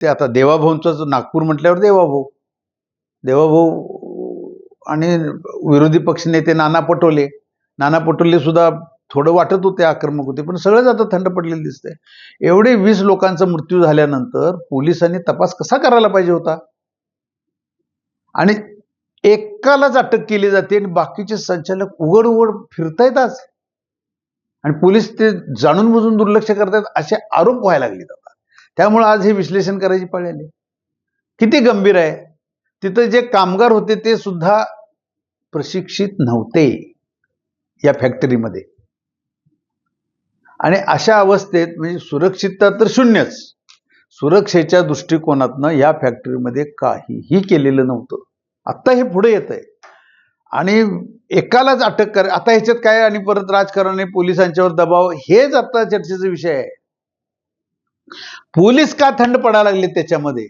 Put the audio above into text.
ते आता देवाभाऊंचं नागपूर म्हटल्यावर देवाभाऊ आणि विरोधी पक्षनेते नाना पटोले सुद्धा थोडं वाटत होते आक्रमक होते, पण सगळंच आता थंड पडलेलं दिसतंय। एवढे 20 लोकांचा मृत्यू झाल्यानंतर पोलिसांनी तपास कसा करायला पाहिजे होता? आणि एकालाच अटक केली जाते आणि बाकीचे संचालक उघड फिरतायत आज, आणि पोलीस ते जाणून बुजून दुर्लक्ष करतात असे आरोप व्हायला लागलेत आता। त्यामुळे आज हे विश्लेषण करायची पाळी आली। किती गंभीर आहे। तिथे जे कामगार होते ते सुद्धा प्रशिक्षित नव्हते या फॅक्टरीमध्ये, आणि अशा अवस्थेत म्हणजे सुरक्षितता तर शून्यच, सुरक्षेच्या दृष्टिकोनातनं या फॅक्टरीमध्ये काहीही केलेलं नव्हतं। आता हे पुढे येत आहे आणि एकालाच अटक कर, आता ह्याच्यात काय, आणि परत राजकारणी पोलिसांच्यावर दबाव, हेच आता चर्चेचा विषय आहे। पोलीस का थंड पडायला लागले त्याच्यामध्ये,